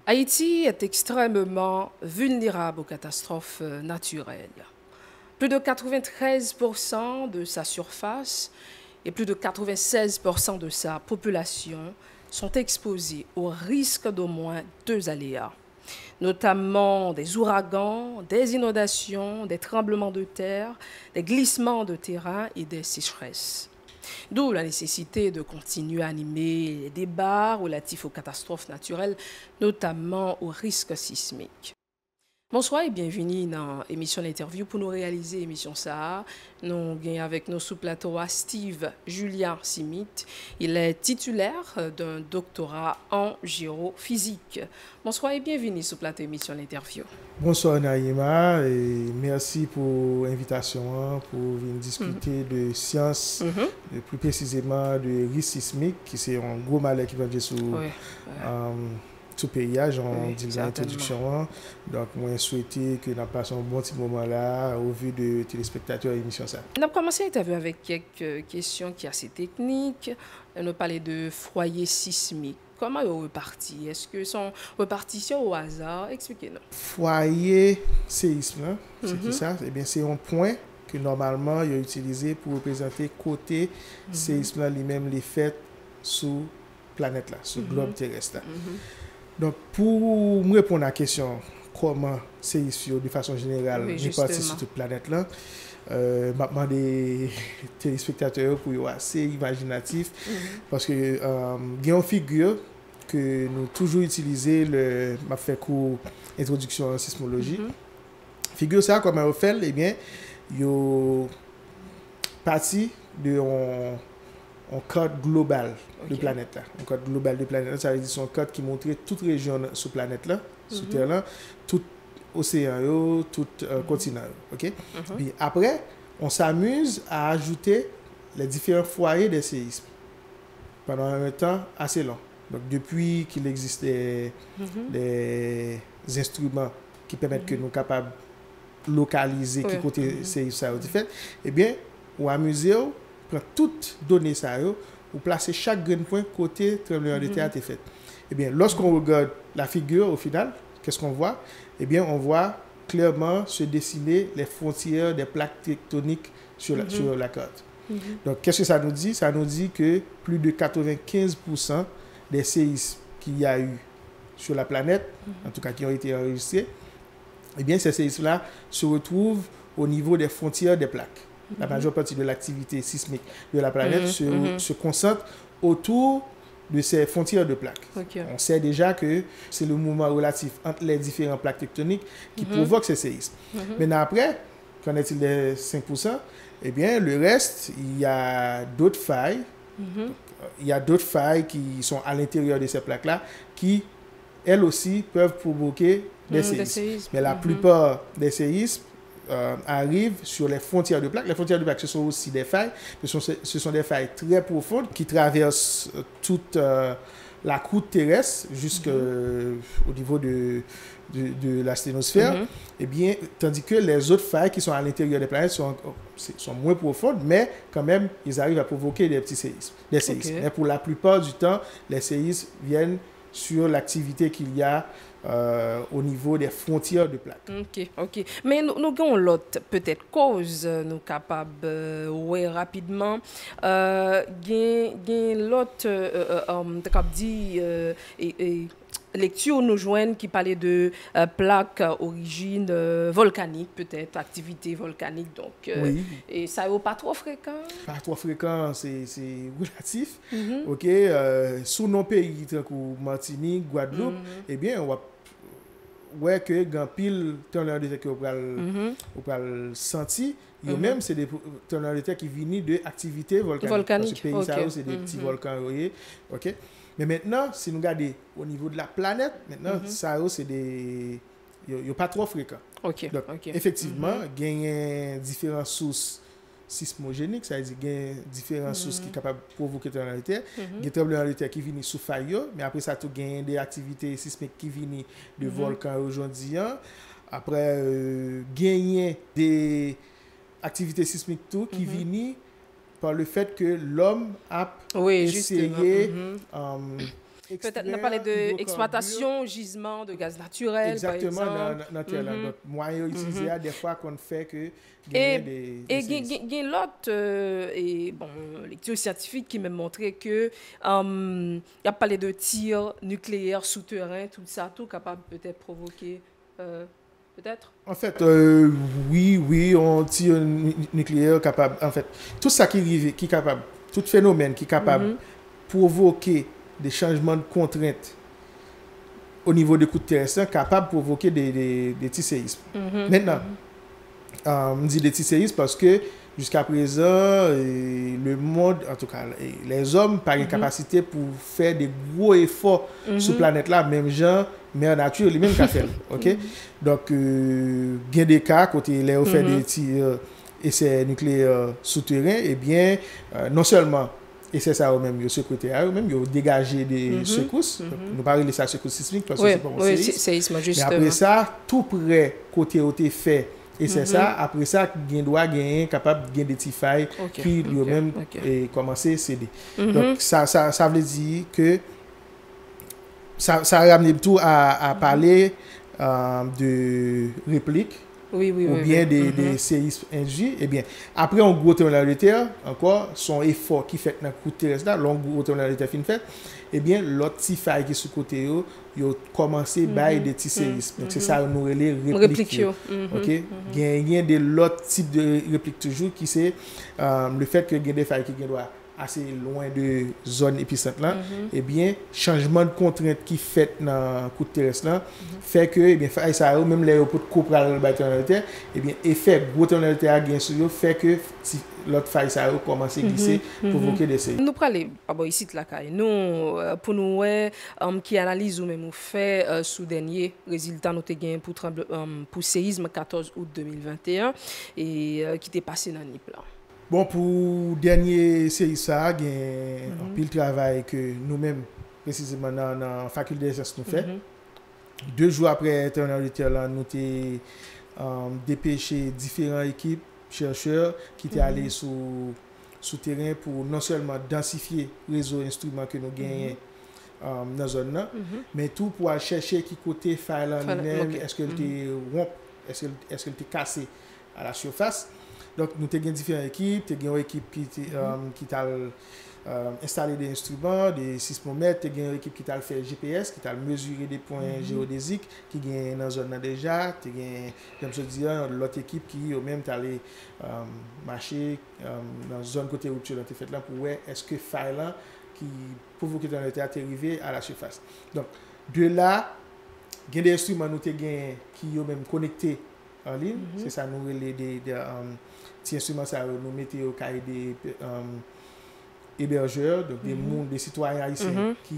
Haïti est extrêmement vulnérable aux catastrophes naturelles. Plus de 93% de sa surface et plus de 96% de sa population sont exposés au risque d'au moins deux aléas, notamment des ouragans, des inondations, des tremblements de terre, des glissements de terrain et des sécheresses. D'où la nécessité de continuer à animer les débats relatifs aux catastrophes naturelles, notamment aux risques sismiques. Bonsoir et bienvenue dans l'émission L'Interview. Pour nous réaliser l'émission ça, nous avons avec nous sous plateau à Steve Julien Simit. Il est titulaire d'un doctorat en géophysique. Bonsoir et bienvenue sous plateau émission L'Interview. Bonsoir Naïma et merci pour l'invitation pour venir discuter de sciences, plus précisément de risque sismique, qui c'est un gros malheur qui va venir sous paysage, on dit l'introduction. Donc, moi, je souhaitais que nous passions un bon petit moment là, au vu de téléspectateurs et émission ça. On a commencé l'interview avec quelques questions qui sont assez techniques. On a parlé de foyer sismique. Comment ils sont repartis? Est-ce que sont repartis au hasard? Expliquez-nous. Foyer séisme, c'est qui ça? Eh bien, c'est un point que normalement, il est utilisé pour représenter côté séisme lui-même, les faits sous planète là, sur le globe terrestre là. Donc, pour me répondre à la question, comment séisme de façon générale est parti sur cette planète-là, maintenant des téléspectateurs pour être assez imaginatifs, parce que il y a une figure que nous toujours utilisé m'a fait cours introduction en sismologie. Figure ça, comme on fait, eh bien, il y a parti de un code global de planète là. Un code global de planète là, ça veut dire son code qui montrait toute région sur planète là, sur Terre là, tout océan, tout continent. OK? Puis après, on s'amuse à ajouter les différents foyers des séismes pendant un temps assez long. Donc depuis qu'il existe des instruments qui permettent que nous sommes capables de localiser qui côté séisme ça a été fait, eh bien, on amuse prend toutes données ça ou placer chaque grain de point côté tremblement de terre a été fait. Eh bien, lorsqu'on regarde la figure au final, qu'est-ce qu'on voit? Eh bien, on voit clairement se dessiner les frontières des plaques tectoniques sur la carte. Donc, qu'est-ce que ça nous dit? Ça nous dit que plus de 95% des séismes qu'il y a eu sur la planète, en tout cas qui ont été enregistrés, eh bien, ces séismes-là se retrouvent au niveau des frontières des plaques. La majeure partie de l'activité sismique de la planète se concentre autour de ces frontières de plaques. On sait déjà que c'est le mouvement relatif entre les différentes plaques tectoniques qui provoque ces séismes. Maintenant après, qu'en est-il des 5%? Eh bien, le reste, il y a d'autres failles. Il y a d'autres failles qui sont à l'intérieur de ces plaques-là qui, elles aussi, peuvent provoquer des séismes. Mais la plupart des séismes arrivent sur les frontières de plaques. Les frontières de plaques, ce sont aussi des failles. Ce sont des failles très profondes qui traversent toute la croûte terrestre jusqu'au niveau de la sténosphère. Eh bien, tandis que les autres failles qui sont à l'intérieur des planètes sont moins profondes, mais quand même, ils arrivent à provoquer des petits séismes. Mais pour la plupart du temps, les séismes viennent sur l'activité qu'il y a au niveau des frontières de plaques. OK. Mais nous avons l'autre peut-être cause, nous capables ouais rapidement. L'autre lecture nous joignent qui parlait de plaques origine volcanique, peut-être activité volcanique. Donc, et ça n'est pas trop fréquent. Pas trop fréquent, c'est relatif. OK, sous nos pays, comme Martinique, Guadeloupe, eh bien, on va ouais que grand pile tremblement de terre que on peut sentir même c'est des tremblements de terre qui viennent de activité volcanique. Ce pays ça c'est des petits volcans. OK, mais maintenant si nous regardons au niveau de la planète maintenant ça c'est des il pas trop fréquent. Donc effectivement il y a différentes sources sismogéniques, ça veut dire qu'il y a différentes sources qui sont capables de provoquer des tremblements de terre. Il y a des tremblements de terre qui viennent sous faille, mais après ça, il y a des activités sismiques qui viennent de volcans aujourd'hui. Après, il y a des activités sismiques tout, qui viennent par le fait que l'homme a essayé Peut-être on a parlé d'exploitation, gisement de gaz naturel, exactement, par exemple. Naturel. Donc, moyen utilisé des fois qu'on fait que et il y a l'autre et bon lecture scientifique qui m'a montré que il y a parlé de tir nucléaire souterrain, tout ça, tout capable peut-être provoquer peut-être. En fait, oui, on tir nucléaire capable. En fait, tout ça qui arrive, qui est capable, tout phénomène qui est capable provoquer des changements de contraintes au niveau des coups de terre, capable de provoquer des petits séismes. Maintenant, on dit des petits séismes parce que jusqu'à présent, le monde, en tout cas, les hommes, par une capacité pour faire des gros efforts sur la planète là, même gens, mais en nature, les mêmes qu'a fait. OK? Donc, il y a des cas, côté les fait des petits essais nucléaires souterrains, eh bien, non seulement et c'est ça même le secrétaire même il dégagé des secousses nous parler de ça secousse sismique parce que c'est pas un séisme justement. Mais après ça tout près côté où t'es fait et c'est ça après ça gain doit gagner capable gain des petits failles qui lui-même et commencer à céder. Donc ça veut dire que ça ramène tout à parler de répliques ou bien des séismes induits, eh bien, après un gros tremblement de terre, encore, son effort qui fait dans le coup de terre, là, long gros tremblement de terre fin fait, eh bien, l'autre petit faille qui est sous côté, il a commencé à des petits séismes. Donc, c'est ça, nous les répliques. OK? Il y a de l'autre type de réplique toujours qui c'est le fait que il y a des failles qui doivent assez loin de zone épicentre là, eh bien changement de contrainte qui fait dans coup de terrestre là fait que eh bien ça même l'aéroport couper le bâtiment de terre eh bien effet gros tremblement de terre gain sur fait que l'autre faille ça commence à glisser provoquer des séismes. Nous parler ici la caille nous pour nous qui analyse ou même fait sous dernier résultat nous gain pour séisme 14 août 2021 et qui était passé dans Nip là. Bon, pour dernier série ça, il y a un pile travail que nous-mêmes, précisément dans la faculté de sciences, nous fait. 2 jours après tremblement de terre, nous avons dépêché différentes équipes, chercheurs, qui étaient allés sur terrain pour non seulement densifier le réseau d'instruments que nous gagnons dans la zone, mais tout pour aller chercher qui côté faille lui-même, est-ce qu'elle était rompe, est-ce qu'elle était cassée à la surface. Donc, nous avons différentes équipes. Nous avons une équipe qui a installé des instruments, des sismomètres. Nous avons une équipe qui a fait GPS, qui a mesuré des points géodésiques, qui est dans la zone déjà. Comme je dis, l'autre équipe qui est même allé marcher dans la zone côté rupture dans fait là pour voir est-ce que faille là qui provoque dans le terre est arrivé à la surface. Donc, de là, il y a des instruments qui sont même connectés en ligne. C'est ça, nous relais des instruments, ça nous mettons au cahier des hébergeurs, donc des citoyens haïtiens qui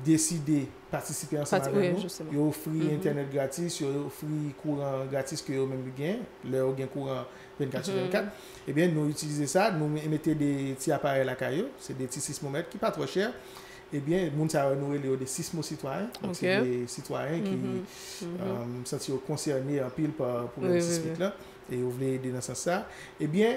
décident de participer ensemble avec nous. Ils offrent Internet gratis, ils offrent courant gratis que eux-mêmes gagnent, leur gain courant 24/24. Eh bien, nous utilisons ça, nous mettons des petits appareils à la caillou, c'est des petits sismomètres qui ne sont pas trop chers. Eh bien, nous avons des sismo-citoyens, donc c'est des citoyens qui sont concernés en pile pour le sismique là, et vous voulez aider dans ce sens. Eh bien,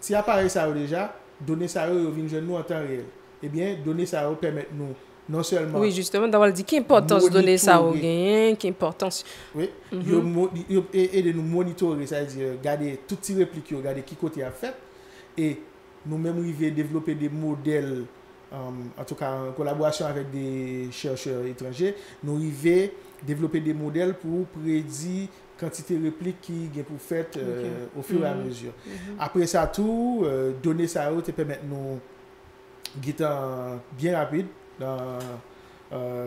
si appareil ça déjà, donner ça au vient nous en temps réel. Eh bien, donner ça permet nous non seulement oui, justement, d'avoir dit quelle importance donner ça au gain, quelle importance. Oui, et de nous monitorer, c'est-à-dire garder toutes ces répliques, regarder qui côté a fait, et nous-mêmes arriver développer des modèles. En tout cas en collaboration avec des chercheurs étrangers, nous arrivons à développer des modèles pour prédire quantité de répliques qui sont pour faire au fur et à mesure. Après ça, tout, donner ça te permet de nous bien rapide, dans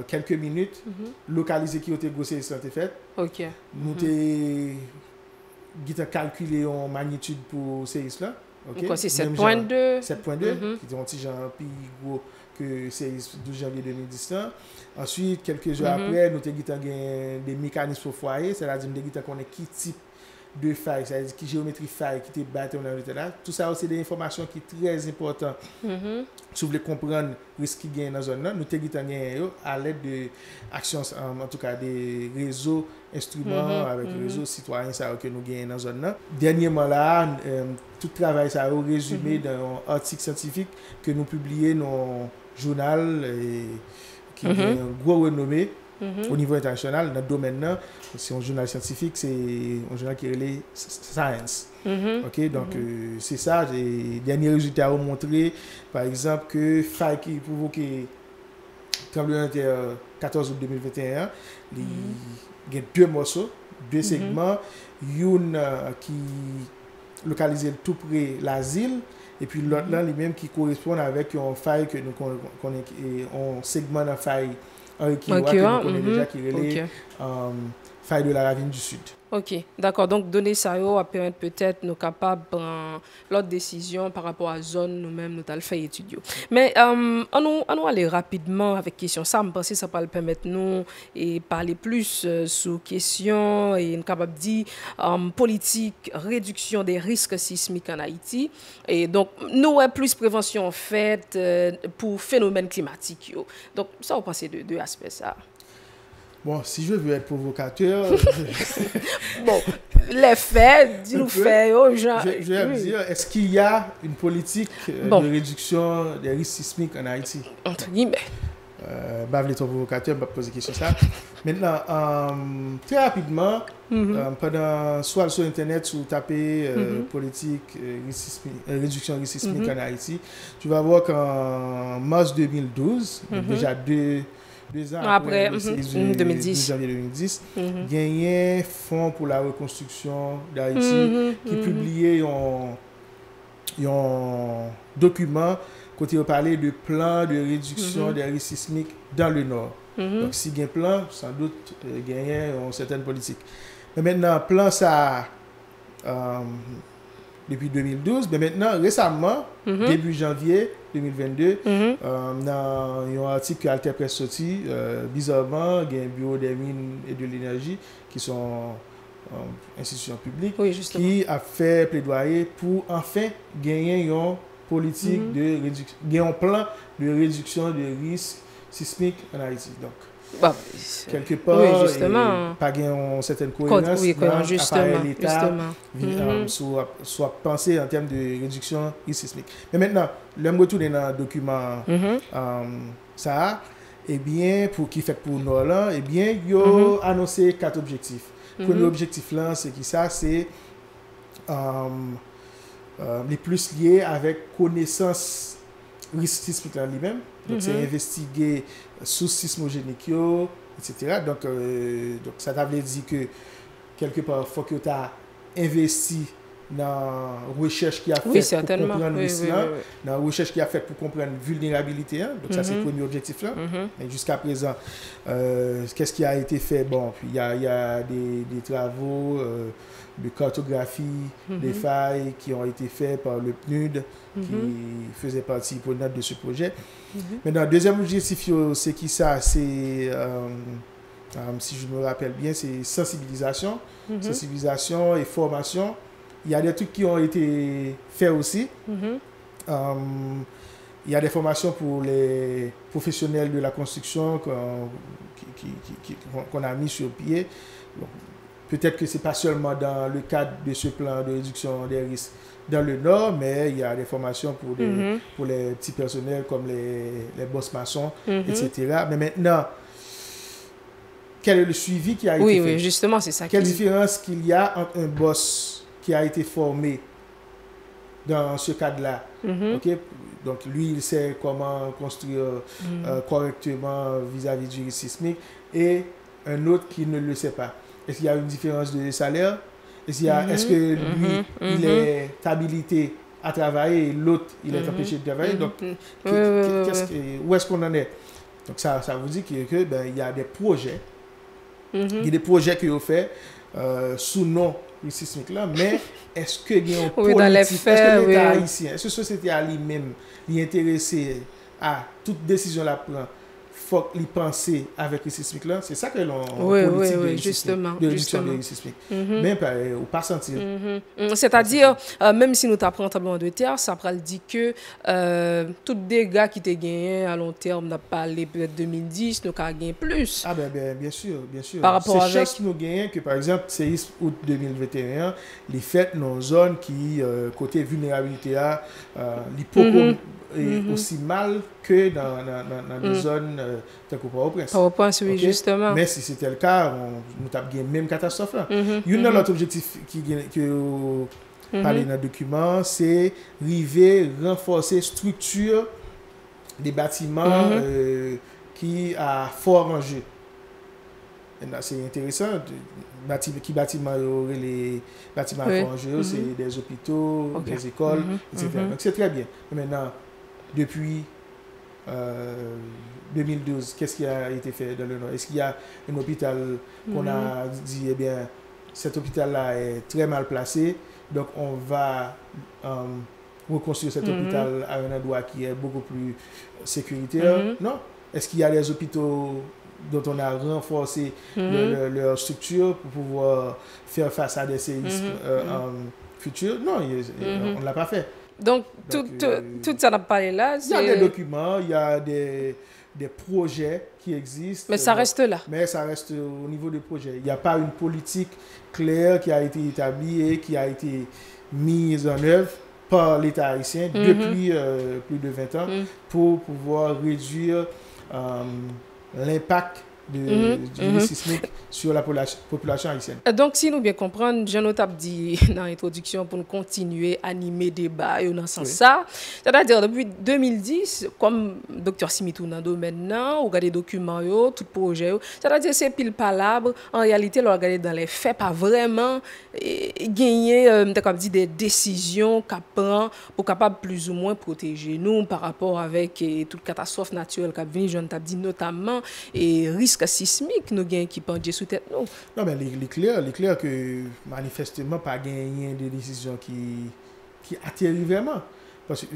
quelques minutes, localiser qui a été gossé et fait. Nous avons calculé en magnitude pour ces là. Okay. C'est 7.2. 7.2, qui est un petit genre plus gros que c'est 12 janvier 2010. Ensuite, quelques jours après, nous avons des mécanismes pour foyer, c'est-à-dire que nous avons qui type de faille, c'est-à-dire qui géométrie faille, qui était bâtie dans le là. Tout ça, c'est des informations qui sont très importantes. Si vous voulez comprendre le risque qui gagne dans la zone, nous avons à l'aide de actions, en tout cas des réseaux instruments avec les réseaux citoyens que nous gagnons dans la zone. Dernièrement, là, tout travail ça a résumé dans un article scientifique que nous publions dans journal qui a un gros renommé au niveau international dans le domaine. C'est un journal scientifique, c'est un journal qui est Science. Ok, donc c'est ça. Les derniers résultats ont montré, par exemple, que faille qui provoquait tremblement de terre 14 août 2021, il y a deux morceaux, deux segments, une qui localisé tout près l'asile et puis l'autre là lui-même qui correspond avec un faille que nous connaissons un segment de faille qui nous connaît déjà qui relève faille de la ravine du Sud. Ok, d'accord. Donc, donner ça va permettre peut-être nous capables de prendre l'autre décision par rapport à la zone nous-mêmes, nous allons faire étudier. Mais on nous aller rapidement avec question. Ça, je pense que ça va permettre nous et parler plus sur question et nous capable de dire politique, réduction des risques sismiques en Haïti. Et donc, nous avons plus prévention faite pour phénomènes climatiques. Donc, ça, on pense de deux aspects ça. Bon, si je veux être provocateur... Bon, les faits, dis-nous faits aux gens. Je vais dire, est-ce qu'il y a une politique de réduction des risques sismiques en Haïti? Entre guillemets. Les provocateurs me poser question ça. Maintenant, très rapidement, pendant soit sur Internet, ou taper politique, réduction des risques sismiques en Haïti, tu vas voir qu'en mars 2012, déjà deux ans après 2010, janvier 2010, il y a un fonds pour la reconstruction d'Haïti qui publiait un document côté parler de plan de réduction des risques sismiques dans le Nord. Donc, si il y a un plan, sans doute, il y a une certaine politique. Mais maintenant, plan ça depuis 2012, mais maintenant, récemment, début janvier 2022, dans un article que Alter Presse sorti, bizarrement, il y a un bureau des mines et de l'énergie qui sont institutions publiques qui a fait plaidoyer pour enfin gagner une politique de réduction, un plan de réduction des risques sismiques en Haïti. Donc, quelque part, pas une certaine cohérence dans l'État, soit pensé en termes de réduction risque sismique. Mais maintenant, l'homme retourne dans le document ça, eh bien, pour qui fait pour nous là, eh bien, il a annoncé 4 objectifs. Le premier objectif là, c'est qui ça, c'est les plus liés avec connaissance risque sismique en lui-même. Donc, c'est investiguer sources sismogéniques, etc. Donc, ça veut dire que quelque part, il faut que tu aies investi dans la recherche qui a fait pour comprendre le risque, dans la recherche qui a fait pour comprendre la vulnérabilité. Donc, ça, c'est le premier objectif là. Et jusqu'à présent, qu'est-ce qui a été fait? Bon, puis il y a des travaux de cartographie des failles qui ont été faits par le PNUD qui faisait partie prenante de ce projet. Maintenant, le deuxième objectif, c'est qui ça? C'est, si je me rappelle bien, c'est sensibilisation. Sensibilisation et formation. Il y a des trucs qui ont été faits aussi. Il y a des formations pour les professionnels de la construction qu'on a mis sur pied. Bon, peut-être que ce n'est pas seulement dans le cadre de ce plan de réduction des risques dans le Nord, mais il y a des formations pour les petits personnels comme les boss maçons, etc. Mais maintenant, quel est le suivi qui a été fait? Oui, justement, c'est ça. Quelle différence qu'il y a entre un boss qui a été formé dans ce cadre-là, okay? Donc lui, il sait comment construire correctement vis-à-vis du risque sismique, et un autre qui ne le sait pas. Est-ce qu'il y a une différence de salaire? Est-ce que lui, il est habilité à travailler et l'autre, il est empêché de travailler? Donc, où est-ce qu'on en est? Donc, ça vous dit qu'il y a des projets. Il y a des projets qui ont fait sous nom sismique là, mais est-ce que il y a un politique, est-ce que l'État haïtien, est-ce que la société a lui-même est intéressé à toute décision la prend? Faut qu'il pense avec le sismique là, c'est ça que l'on politique de réduction des risques sismiques. Mais pas sentir. C'est-à-dire, même si nous t'apprenons tremblement de terre, ça pourrait dire que tous les dégâts qui étaient gagnés à long terme, on a parlé peut-être 2010, nous avons gagné plus. Ah bien sûr. Par rapport c'est avec... nous gagnons que, par exemple, séisme août 2021, les faits dans zones qui, côté vulnérabilité, l'hypocom est aussi mal que dans des zones telles que Port-au-Prince. Port-au-Prince, oui, justement. Mais si c'était le cas, nous avons gagné même catastrophe là. Il y a l'autre objectif que parler dans le document, c'est arriver renforcer structure des bâtiments qui a fort enjeu. C'est intéressant. Qui bâtiment aurait les bâtiments à fort enjeu, c'est des hôpitaux, des écoles, etc. Donc c'est très bien. Maintenant, depuis 2012, qu'est-ce qui a été fait dans le Nord? Est-ce qu'il y a un hôpital qu'on a dit, eh bien, cet hôpital-là est très mal placé, donc on va reconstruire cet hôpital à un endroit qui est beaucoup plus sécuritaire? Non. Est-ce qu'il y a des hôpitaux dont on a renforcé leur structure pour pouvoir faire face à des séismes futurs? Non, on ne l'a pas fait. Donc tout ça n'a pas là. Il y a des documents, il y a des projets qui existent. Mais ça reste là. Mais ça reste au niveau des projets. Il n'y a pas une politique claire qui a été établie et qui a été mise en œuvre par l'État haïtien depuis plus de 20 ans pour pouvoir réduire l'impact du risque sismique sur la population haïtienne. Donc, si nous bien comprenons, Jean Notable dit dans l'introduction pour nous continuer à animer des débats dans ce sens-là. C'est-à-dire, depuis 2010, comme Dr. Simitou dans le domaine, on regarde des documents, tout projet. C'est-à-dire, c'est pile palabre. En réalité, on regarde dans les faits, pas vraiment gagner des décisions qu'on prend pour capable plus ou moins protéger nous par rapport avec toute catastrophe naturelle qui vient, Jean Notable dit notamment, et risque sismique nous gagnons qui pendent sous tête nous. Non, mais il est clair que manifestement pas gagné des décisions qui atterrissent vraiment. Parce que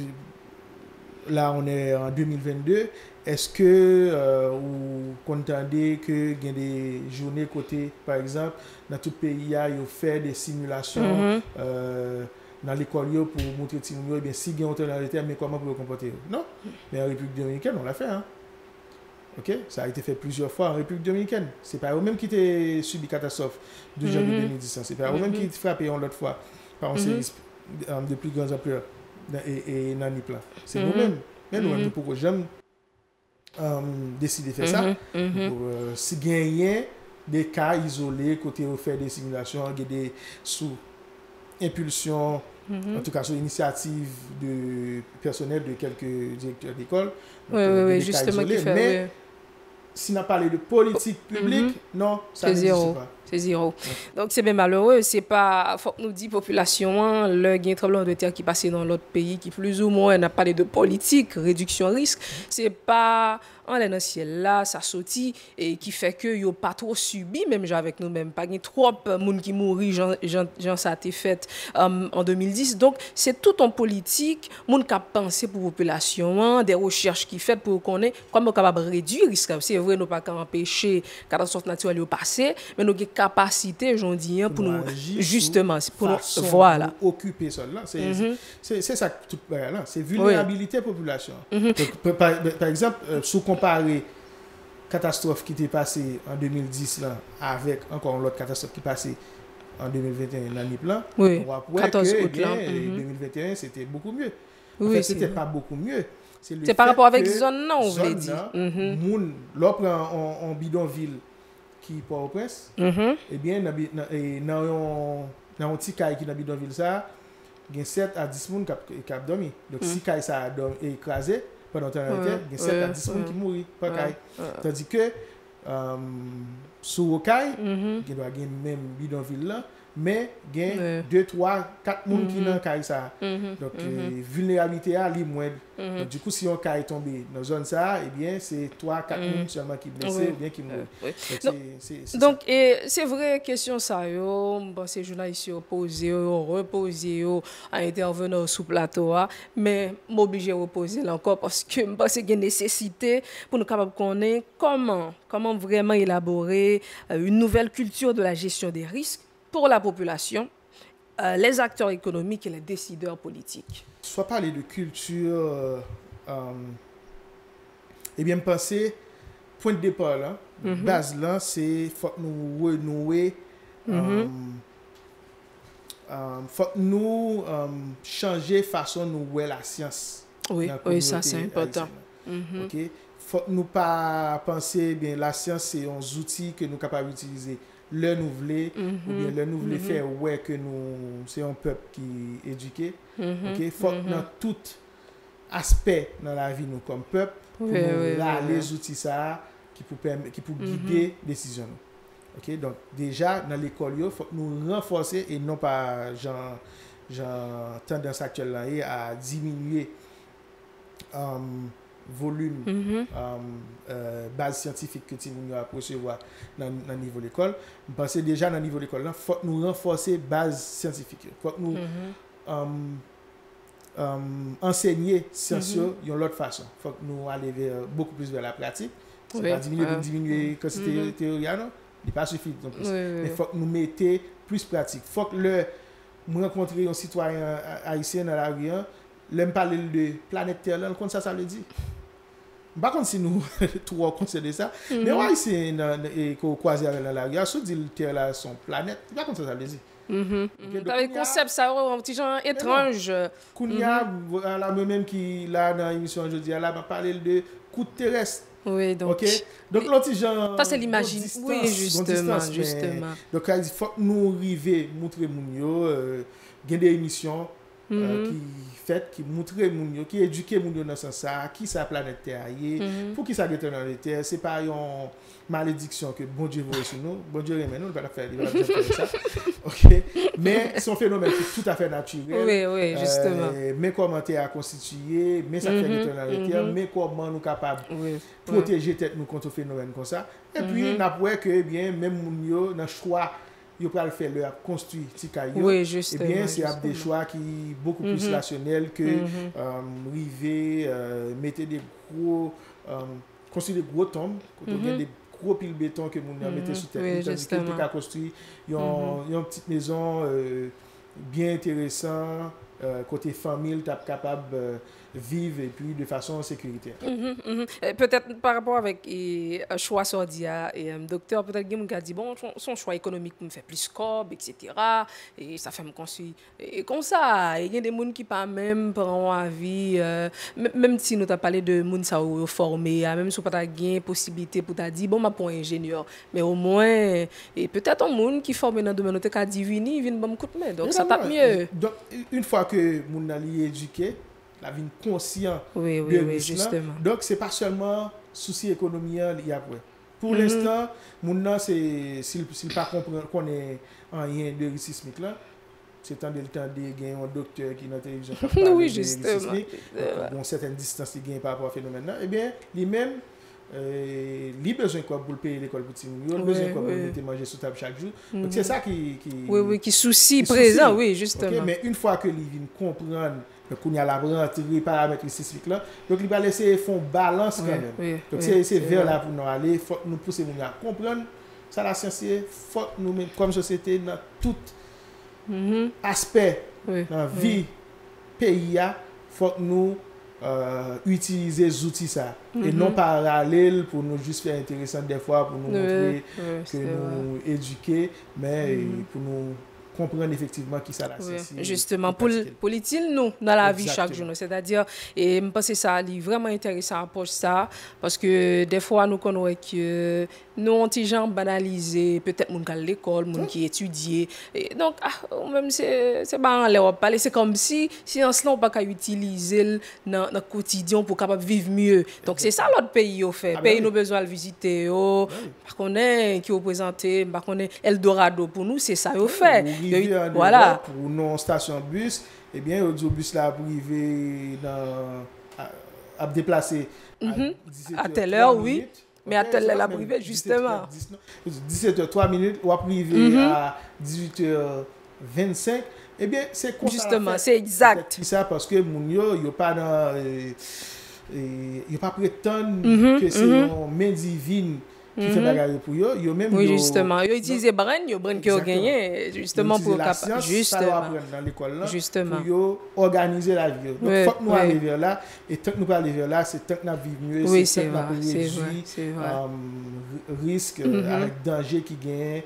là, on est en 2022. Est-ce que vous entendez que il y a des journées côté, par exemple, dans tout le pays, il y a fait des simulations dans l'école pour montrer eh bien, si il y a un dans le terme, mais comment vous vous comporter? Non, mais en République dominicaine, on l'a fait. Hein? Ok, ça a été fait plusieurs fois en République dominicaine. C'est pas eux-mêmes qui ont subi catastrophe de janvier 2010. C'est pas eux-mêmes qui ont frappé l'autre fois par un séisme de plus grande ampleur et dans les plans. C'est nous-mêmes. Mais nous-mêmes, pourquoi j'aime décider de faire ça. Si gagner des cas isolés, côté on fait des simulations, des sous impulsion, en tout cas sur l'initiative de personnel de quelques directeurs d'école. Oui, justement, qui fait. Mais si on a parlé de politique publique, non, ça n'existe pas. C'est zéro. Donc, c'est bien malheureux. C'est pas, faut que nous dit population, le gain tremblement de terre qui passe dans l'autre pays, qui plus ou moins n'a parlé de politique, réduction risque. C'est pas en l'air ciel là, ça sortit et qui fait que yo pas trop subi, même avec nous-mêmes. Pas trop de monde qui mourit, genre ça a été fait en 2010. Donc, c'est tout en politique, monde qui a pensé pour population, des recherches qui fait pour connaître comment capable réduire risque. C'est vrai, nous pas empêcher catastrophe naturelle de passer, mais nous capacité aujourd'hui pour nous justement pour nous voilà occuper ça là c'est ça tout là c'est vulnérabilité population. Donc, par exemple sous comparer catastrophe qui était passée en 2010 là avec encore l'autre catastrophe qui passée en 2021 l'année plan on voit que 2021 c'était beaucoup mieux. En fait, c'était pas beaucoup mieux. C'est par rapport avec zone non on veut dire moun l'autre en bidonville qui Port-au-Prince, eh bien, dans un petit caille qui est dans bidonville ça, il y a 7 à 10 personnes qui ont dormi. Donc, si caille ça a écrasé pendant le temps, il y a 7 à 10 personnes qui mourent par caille. Tandis que, sur le caille, il doit y avoir même bidonville là, mais il y a 2, 3, 4 personnes qui dans caille ça. Donc, vulnérabilité à l'imoine. Donc, du coup, si on caille tombé dans la zone ça, eh bien, c'est 3, 4 personnes seulement qui blessés ou bien qui mourent. Donc, c'est vrai, question ça, ces journalistes reposés, à intervenir sous plateau, mais m'obliger à reposer là encore parce que je pense qu'il y a une nécessité pour nous capables de connaître comment vraiment élaborer une nouvelle culture de la gestion des risques pour la population, les acteurs économiques et les décideurs politiques. Soit parler de culture, eh bien, penser, point de départ, là, base là, c'est faut que nous renouer, faut que nous changer façon nous voir la science. Oui, ça c'est important. OK? Faut nous pas penser bien la science c'est un outil que nous capables d'utiliser le nous voulons ou bien le nous voulons faire ouais que nous c'est un peuple qui est éduqué. OK? Faut que dans tout aspect dans la vie nous comme peuple pour nous les outils ça qui pour guider décision. OK? Donc déjà dans l'école il faut nous renforcer et non pas genre tendance actuelle là à diminuer volume base scientifique que nous avons recevoir dans le niveau de l'école. Je pense déjà dans le niveau de l'école, il faut que nous renforcer base scientifique. Il faut que nous enseigner sciences d'une autre façon. Il faut que nous allions beaucoup plus vers la pratique. C'est pas diminuer quand c'était théorie, non? Il n'est pas suffisant. Mais il faut que nous mettions plus pratique. Il faut que nous rencontrions un citoyen haïtien dans la rue, l'aime parler de planète Terre, là, comme ça veut dire. Par contre, si nous trop considérons ça, mais ouais, c'est qu'on croise dans la rue, si dit Terre là son planète, pas comme ça veut dire. T'as le concept ça un petit genre étrange. Kounia la même qui là dans l'émission aujourd'hui là m'a parlé de coup de terrestre. Oui, donc OK. Donc l'autre genre ça c'est l'imagine. Oui, justement. Donc il faut que nous arriver montrer moun yo des émissions qui montre moun yo, qui éduque moun yo dans ce sens ça, qui sa planète Terre pour qui ça détruit dans la terre, c'est pas une malédiction que bon Dieu veut sur nous, bon Dieu remet nous, on va pas faire ça. OK, mais c'est un phénomène qui est tout à fait naturel. Oui, justement. Mais comment Terre a constitué, mais ça fait détruire dans la terre, mais comment nous capables protéger tête nous contre un phénomène comme ça. Et puis n'a pas que bien même moun yo dans choix ils peuvent faire leur construire Tikayo. Oui, justement. Eh bien, c'est des choix qui beaucoup plus rationnels que river, mettre des gros, construire des gros tombes, des gros piles béton que nous mettons sous terre. Oui, justement. Ils peuvent construire une petite maison bien intéressante, côté famille, tu es capable vivre et puis de façon sécuritaire. Peut-être par rapport avec un choix sordia et docteur peut-être qu'il a dit bon son choix économique me fait plus scope etc. et ça fait me construire et comme ça il y a des gens qui pas même prend avis même si nous t'a parlé de monde ça formé même si pas ta gain possibilité pour t'a dit bon m'a pour ingénieur mais au moins et peut-être un monde qui formé dans domaine te ka divini vient bon coup de main donc ça tape mieux. Donc une fois que mon ali éduqué la vie conscient oui, justement. Donc c'est pas seulement souci économique il y a pour l'instant mon c'est s'il pas comprendre qu'on est rien de risque sismique là c'est temps de gagner un docteur qui dans la télévision oui justement bon certaines distances il gagne par rapport au phénomène là et bien lui-même il besoin quoi pour payer l'école pour petit il besoin quoi pour mettre manger sur table chaque jour donc c'est ça qui qui souci présent oui justement okay, mais une fois que il vient comprendre qu'on y a la rentrée paramètres sismiques là donc il va laisser font balance quand même donc c'est vers là pour nous aller faut nous pousser nous à comprendre ça la science faut nous comme société dans tout aspect dans vie pays faut nous utiliser les outils ça et non parallèle pour nous juste faire intéressant des fois pour nous montrer que nous éduquer mais pour nous comprendre effectivement qui ça là c'est justement pour il nous dans la vie chaque jour c'est-à-dire et me penser ça est vraiment intéressant pour ça parce que des fois nous connaissons que nous on petit gens banaliser peut-être moun qui à l'école moun qui étudier donc même c'est pas en l'air parler c'est comme si science là on pas utiliser dans le quotidien pour capable vivre mieux donc c'est ça l'autre pays au fait pays nous besoin de visiter par connaît qui représenter par connaît Eldorado pour nous c'est ça au fait voilà pour nos stations bus et bien au bus là pour arriver dans à déplacer à telle heure oui mais à telle heure la privée justement 17h03 minutes ou arriver à 18h25 et bien c'est justement c'est exact c'est ça parce que moun yo pas dans il pas prétendre que c'est une main divine qui fait bagarre pour yo même oui justement yo utiliser brain qui ont gagné justement pour capable justement dans l'école là justement pour yo organiser la vie donc faut que nous arriver vers là et tant que nous pas arriver vers là c'est tant que nous vivre mieux c'est vrai risque avec danger qui gagne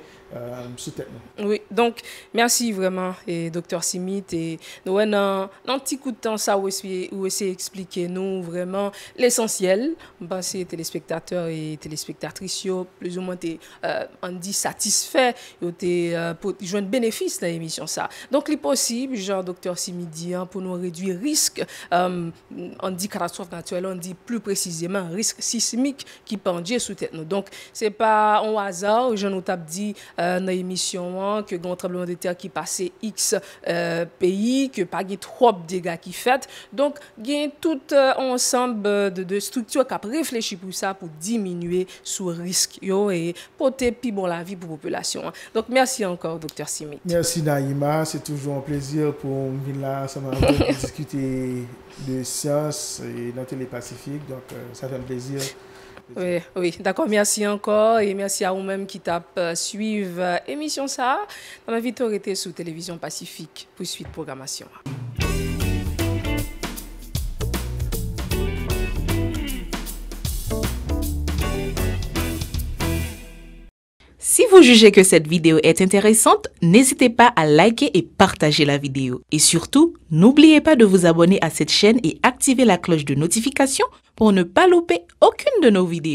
sous tête nous. Oui, donc merci vraiment, et Dr. Simit. Et nous avons un petit coup de temps, ça, où essayer d'expliquer nous vraiment l'essentiel. Parce que téléspectateurs et téléspectatrices, plus ou moins, on dit satisfait, pour jouer un bénéfice dans l'émission. Ça. Donc, il est possible, genre Dr. Simit dit, pour nous réduire risque, on dit catastrophe naturelle, on dit plus précisément risque sismique qui pendait sous tête nous. Donc, c'est pas un hasard, je nous tape dit dans l'émission que un tremblement de terre qui passait X pays, que pas de trop de dégâts qui fait. Donc, il y a tout ensemble de structures qui ont réfléchi pour ça, pour diminuer ce risque et porter plus bon la vie pour la population. Donc, merci encore, Dr. Simit. Merci, Naïma. C'est toujours un plaisir pour venir là, ça m'a pour discuter de sciences et dans Télépacifique. Donc, ça fait un plaisir. Oui, oui, d'accord, merci encore et merci à vous-même qui tape suivre l'émission ça. On a vite arrêté sur Télévision Pacifique pour suite programmation. Si vous jugez que cette vidéo est intéressante, n'hésitez pas à liker et partager la vidéo. Et surtout, n'oubliez pas de vous abonner à cette chaîne et activer la cloche de notification pour ne pas louper aucune de nos vidéos.